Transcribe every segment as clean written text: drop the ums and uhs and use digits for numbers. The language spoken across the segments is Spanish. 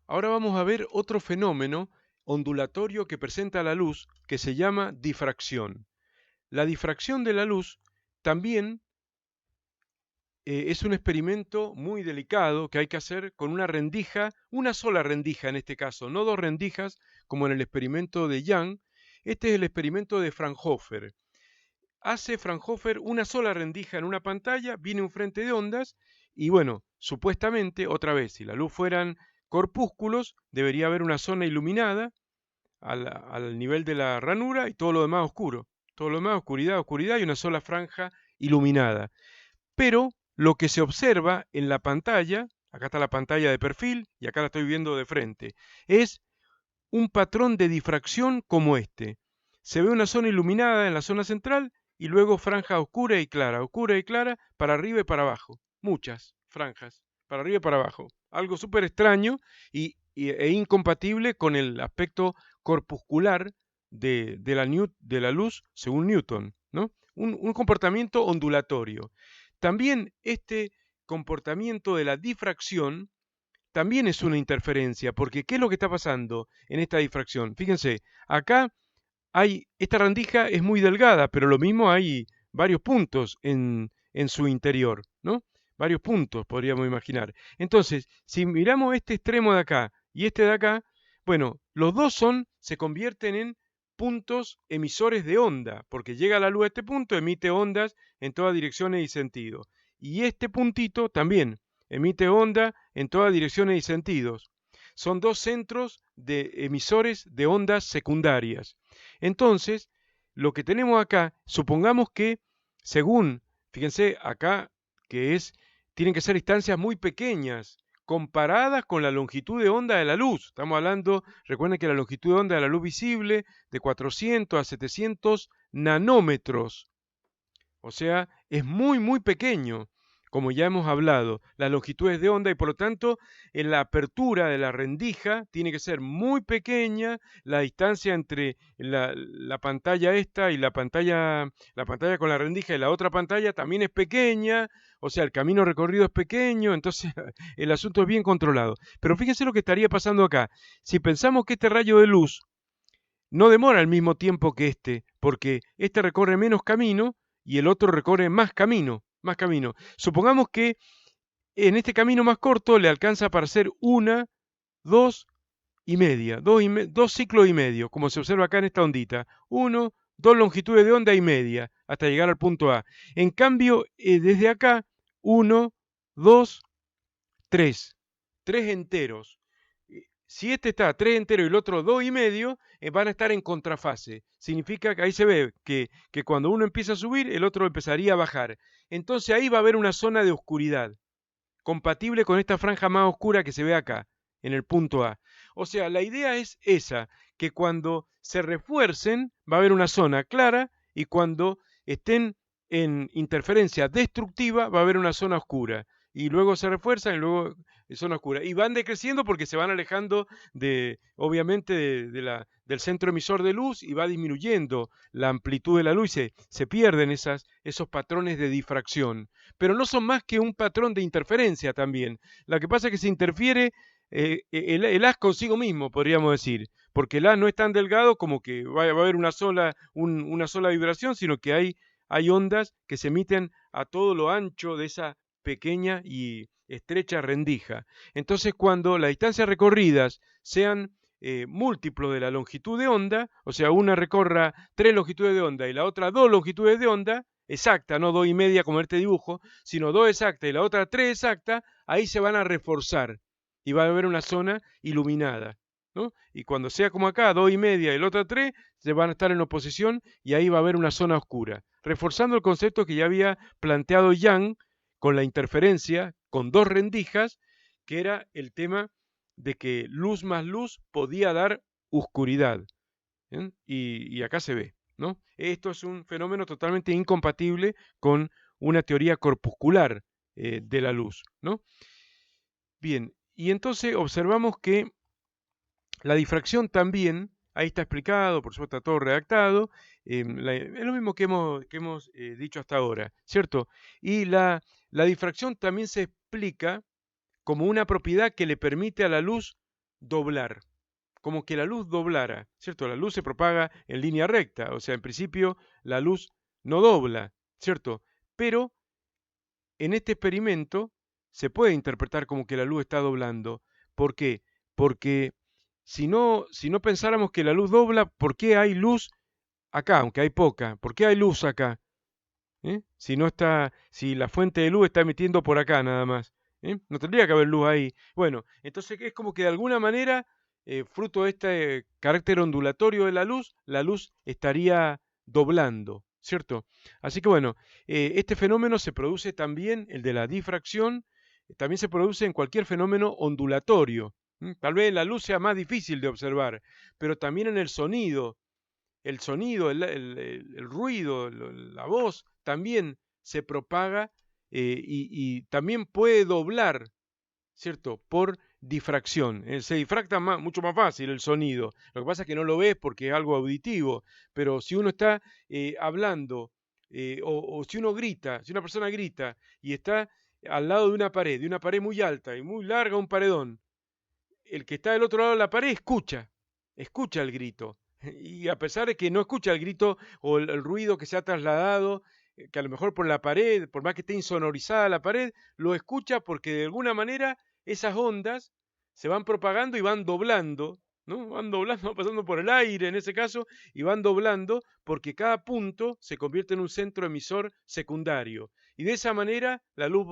Ahora vamos a ver otro fenómeno ondulatorio que presenta la luz que se llama difracción. La difracción de la luz también es un experimento muy delicado que hay que hacer con una rendija, una sola rendija en este caso, no dos rendijas como en el experimento de Young. Este es el experimento de Fraunhofer. Hace Fraunhofer una sola rendija en una pantalla, viene un frente de ondas y bueno, supuestamente, otra vez, si la luz fueran corpúsculos, debería haber una zona iluminada al nivel de la ranura y todo lo demás oscuro. Todo lo demás oscuridad, oscuridad y una sola franja iluminada. Pero lo que se observa en la pantalla, acá está la pantalla de perfil y acá la estoy viendo de frente, es un patrón de difracción como este. Se ve una zona iluminada en la zona central y luego franja oscura y clara, para arriba y para abajo. Muchas franjas, para arriba y para abajo. Algo súper extraño e incompatible con el aspecto corpuscular de la luz según Newton, ¿no? Un comportamiento ondulatorio. También este comportamiento de la difracción también es una interferencia, porque ¿qué es lo que está pasando en esta difracción? Fíjense, acá esta rendija es muy delgada, pero lo mismo hay varios puntos en su interior, ¿no? Varios puntos, podríamos imaginar. Entonces, si miramos este extremo de acá y este de acá, bueno, los dos se convierten en puntos emisores de onda, porque llega la luz a este punto, emite ondas en todas direcciones y sentidos. Y este puntito también emite onda en todas direcciones y sentidos. Son dos centros de emisores de ondas secundarias. Entonces, lo que tenemos acá, supongamos que según, fíjense acá, que tienen que ser distancias muy pequeñas, comparadas con la longitud de onda de la luz. Estamos hablando, recuerden que la longitud de onda de la luz visible de 400 a 700 nanómetros. O sea, es muy, muy pequeño, como ya hemos hablado, las longitudes de onda y por lo tanto en la apertura de la rendija tiene que ser muy pequeña, la distancia entre la pantalla esta y la pantalla con la rendija y la otra pantalla también es pequeña, o sea, el camino recorrido es pequeño, entonces el asunto es bien controlado. Pero fíjense lo que estaría pasando acá. Si pensamos que este rayo de luz no demora el mismo tiempo que este, porque este recorre menos camino y el otro recorre más camino, más camino. Supongamos que en este camino más corto le alcanza para hacer una, dos y media, dos ciclos y medio, como se observa acá en esta ondita. Uno, dos longitudes de onda y media, hasta llegar al punto A. En cambio, desde acá, uno, dos, tres. Tres enteros. Si este está 3 entero y el otro 2 y medio, van a estar en contrafase. Significa que ahí se ve que cuando uno empieza a subir, el otro empezaría a bajar. Entonces ahí va a haber una zona de oscuridad, compatible con esta franja más oscura que se ve acá, en el punto A. O sea, la idea es esa, que cuando se refuercen va a haber una zona clara y cuando estén en interferencia destructiva va a haber una zona oscura. Y luego se refuerzan y luego zona oscura. Y van decreciendo porque se van alejando obviamente, del centro emisor de luz y va disminuyendo la amplitud de la luz y se pierden esos patrones de difracción. Pero no son más que un patrón de interferencia también. Lo que pasa es que se interfiere el haz consigo mismo, podríamos decir, porque el haz no es tan delgado como que va a haber una sola vibración, sino que hay ondas que se emiten a todo lo ancho de esa pequeña y estrecha rendija. Entonces, cuando las distancias recorridas sean múltiplos de la longitud de onda, o sea, una recorra 3 longitudes de onda y la otra 2 longitudes de onda, exacta, no 2 y media como en este dibujo, sino 2 exactas y la otra 3 exacta, ahí se van a reforzar y va a haber una zona iluminada, ¿no? Y cuando sea como acá, 2 y media y la otra 3, se van a estar en oposición y ahí va a haber una zona oscura, reforzando el concepto que ya había planteado Young con la interferencia, con dos rendijas, que era el tema de que luz más luz podía dar oscuridad. Y acá se ve, ¿no? Esto es un fenómeno totalmente incompatible con una teoría corpuscular de la luz, ¿no? Bien, y entonces observamos que la difracción también, ahí está explicado, por supuesto está todo redactado, es lo mismo que hemos dicho hasta ahora, ¿cierto? Y la difracción también se explica como una propiedad que le permite a la luz doblar, como que la luz doblara, ¿cierto? La luz se propaga en línea recta, o sea, en principio la luz no dobla, ¿cierto? Pero en este experimento se puede interpretar como que la luz está doblando. ¿Por qué? Porque si no pensáramos que la luz dobla, ¿por qué hay luz acá, aunque hay poca? ¿Por qué hay luz acá? Si la fuente de luz está emitiendo por acá nada más. No tendría que haber luz ahí. Bueno, entonces es como que de alguna manera, fruto de este carácter ondulatorio de la luz estaría doblando, ¿cierto? Así que bueno, este fenómeno se produce también, el de la difracción, también se produce en cualquier fenómeno ondulatorio. Tal vez la luz sea más difícil de observar, pero también en el sonido, el ruido, la voz, también se propaga y también puede doblar, ¿cierto? Por difracción. Se difracta mucho más fácil el sonido. Lo que pasa es que no lo ves porque es algo auditivo, pero si uno está hablando o si uno grita, si una persona grita y está al lado de una pared muy alta y muy larga, un paredón, el que está del otro lado de la pared escucha el grito. Y a pesar de que no escucha el grito o el ruido que se ha trasladado, que a lo mejor por la pared, por más que esté insonorizada la pared, lo escucha porque de alguna manera esas ondas se van propagando y van doblando, ¿no? Van doblando, pasando por el aire en ese caso, y van doblando porque cada punto se convierte en un centro emisor secundario. Y de esa manera la luz,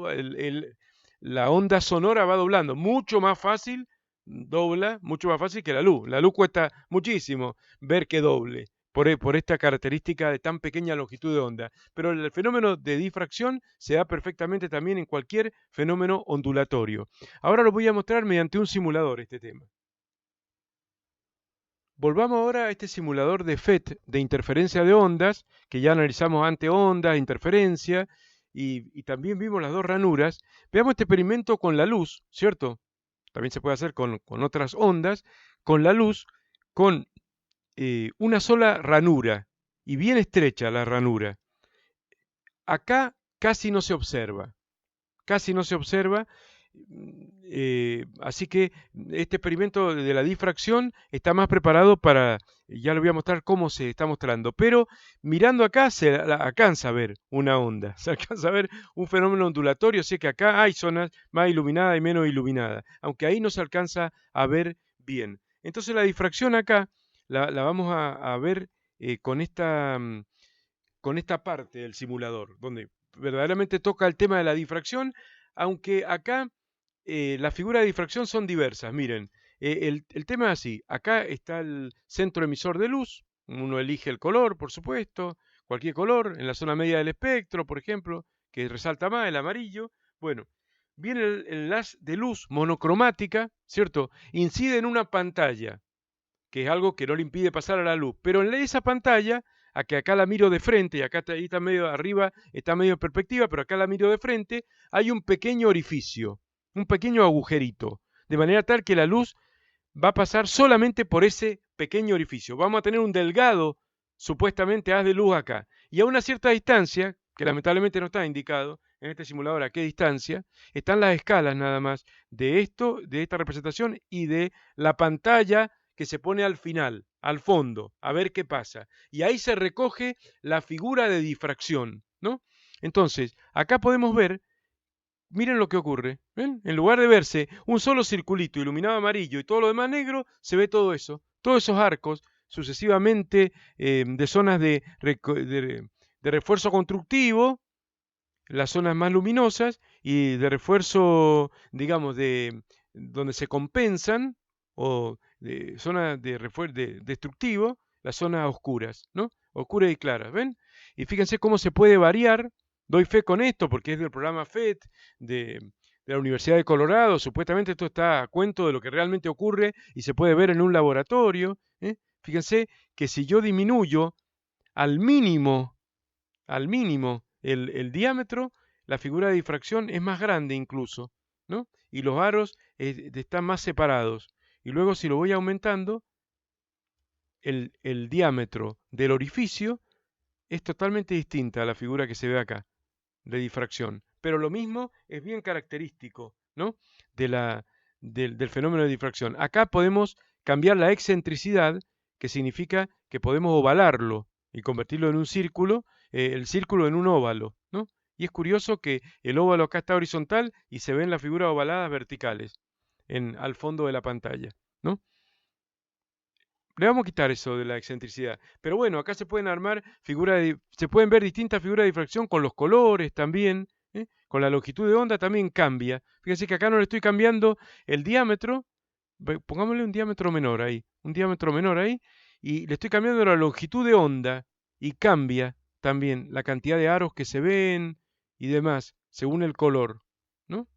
la onda sonora va doblando, mucho más fácil dobla mucho más fácil que la luz. La luz cuesta muchísimo ver que doble por esta característica de tan pequeña longitud de onda. Pero el fenómeno de difracción se da perfectamente también en cualquier fenómeno ondulatorio. Ahora lo voy a mostrar mediante un simulador este tema. Volvamos ahora a este simulador de FET, de interferencia de ondas, que ya analizamos ante ondas, interferencia, y también vimos las dos ranuras. Veamos este experimento con la luz, ¿cierto? También se puede hacer con otras ondas, con la luz, con una sola ranura y bien estrecha la ranura. Acá casi no se observa, así que este experimento de la difracción está más preparado para, ya le voy a mostrar cómo se está mostrando, pero mirando acá se alcanza a ver una onda, se alcanza a ver un fenómeno ondulatorio, así que acá hay zonas más iluminadas y menos iluminadas, aunque ahí no se alcanza a ver bien. Entonces la difracción acá la vamos a ver con esta parte del simulador, donde verdaderamente toca el tema de la difracción, aunque acá las figuras de difracción son diversas. Miren, el tema es así, acá está el centro emisor de luz, uno elige el color, por supuesto, cualquier color, en la zona media del espectro, por ejemplo, que resalta más, el amarillo. Bueno, viene el haz de luz monocromática, ¿cierto? Incide en una pantalla, que es algo que no le impide pasar a la luz. Pero en esa pantalla, a que acá la miro de frente y acá ahí está medio arriba, está medio en perspectiva, pero acá la miro de frente, hay un pequeño orificio, un pequeño agujerito, de manera tal que la luz va a pasar solamente por ese pequeño orificio. Vamos a tener un delgado, supuestamente, haz de luz acá. Y a una cierta distancia, que lamentablemente no está indicado en este simulador a qué distancia, están las escalas nada más de esto, de esta representación y de la pantalla que se pone al final, al fondo, a ver qué pasa. Y ahí se recoge la figura de difracción, ¿no? Entonces, acá podemos ver, miren lo que ocurre. ¿Ven? En lugar de verse un solo circulito iluminado amarillo y todo lo demás negro, se ve todo eso, todos esos arcos sucesivamente de zonas de refuerzo constructivo, las zonas más luminosas, y de refuerzo, digamos, de donde se compensan, o de zonas de refuerzo destructivo, las zonas oscuras, ¿no? Oscuras y claras, ¿ven? Y fíjense cómo se puede variar. Doy fe con esto porque es del programa FET de la Universidad de Colorado. Supuestamente esto está a cuento de lo que realmente ocurre y se puede ver en un laboratorio. Fíjense que si yo disminuyo al mínimo, el diámetro, la figura de difracción es más grande incluso, ¿no? Y los aros están más separados. Y luego si lo voy aumentando, el diámetro del orificio es totalmente distinta a la figura que se ve acá, de difracción. Pero lo mismo es bien característico, ¿no? de la, del fenómeno de difracción. Acá podemos cambiar la excentricidad, que significa que podemos ovalarlo y convertirlo en un círculo, el círculo en un óvalo, ¿no? Y es curioso que el óvalo acá está horizontal y se ven las figuras ovaladas verticales al fondo de la pantalla, ¿no? Le vamos a quitar eso de la excentricidad. Pero bueno, acá se pueden armar se pueden ver distintas figuras de difracción con los colores también, ¿eh? Con la longitud de onda también cambia. Fíjense que acá no le estoy cambiando el diámetro, pongámosle un diámetro menor ahí, y le estoy cambiando la longitud de onda y cambia también la cantidad de aros que se ven y demás, según el color, ¿no?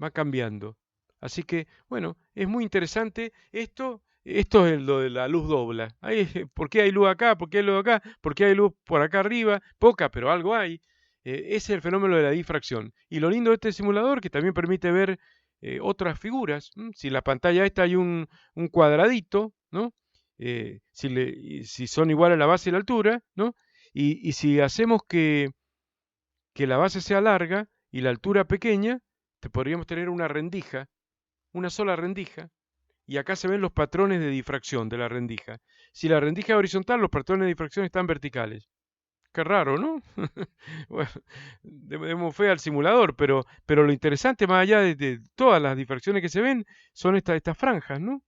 Va cambiando. Así que, bueno, es muy interesante esto. Esto es lo de la luz dobla. ¿Por qué hay luz acá? ¿Por qué hay luz acá? ¿Por qué hay luz por acá arriba? Poca, pero algo hay. Ese es el fenómeno de la difracción. Y lo lindo de este simulador que también permite ver otras figuras. Si en la pantalla esta hay un cuadradito, ¿no? Si son iguales a la base y la altura, ¿no? Y si hacemos que la base sea larga y la altura pequeña, podríamos tener una rendija, una sola rendija, y acá se ven los patrones de difracción de la rendija. Si la rendija es horizontal, los patrones de difracción están verticales. Qué raro, ¿no? Bueno, demos fe al simulador, pero lo interesante, más allá de todas las difracciones que se ven, son estas franjas, ¿no?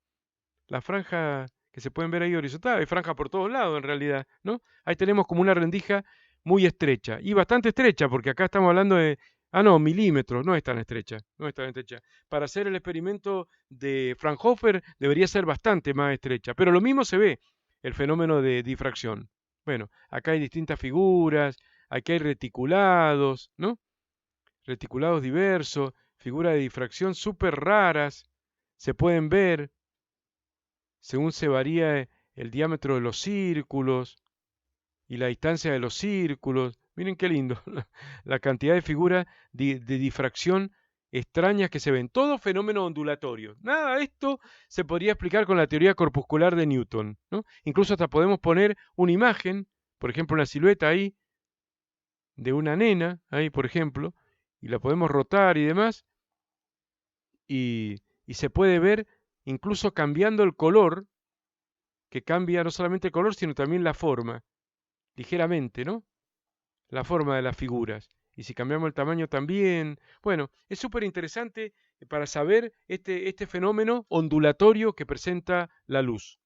Las franjas que se pueden ver ahí horizontales, hay franjas por todos lados en realidad, ¿no? Ahí tenemos como una rendija muy estrecha, y bastante estrecha, porque acá estamos hablando de, no, milímetros, no es tan estrecha, no es tan estrecha. Para hacer el experimento de Fraunhofer debería ser bastante más estrecha, pero lo mismo se ve, el fenómeno de difracción. Bueno, acá hay distintas figuras, aquí hay reticulados, ¿no? Reticulados diversos, figuras de difracción súper raras, se pueden ver según se varía el diámetro de los círculos y la distancia de los círculos. Miren qué lindo, la cantidad de figuras de difracción extrañas que se ven. Todo fenómeno ondulatorio. Nada de esto se podría explicar con la teoría corpuscular de Newton, ¿no? Incluso hasta podemos poner una imagen, por ejemplo, una silueta ahí de una nena, ahí por ejemplo, y la podemos rotar y demás, y se puede ver incluso cambiando el color, que cambia no solamente el color, sino también la forma, ligeramente, ¿no? La forma de las figuras. Y si cambiamos el tamaño también. Bueno, es súper interesante para saber este fenómeno ondulatorio que presenta la luz.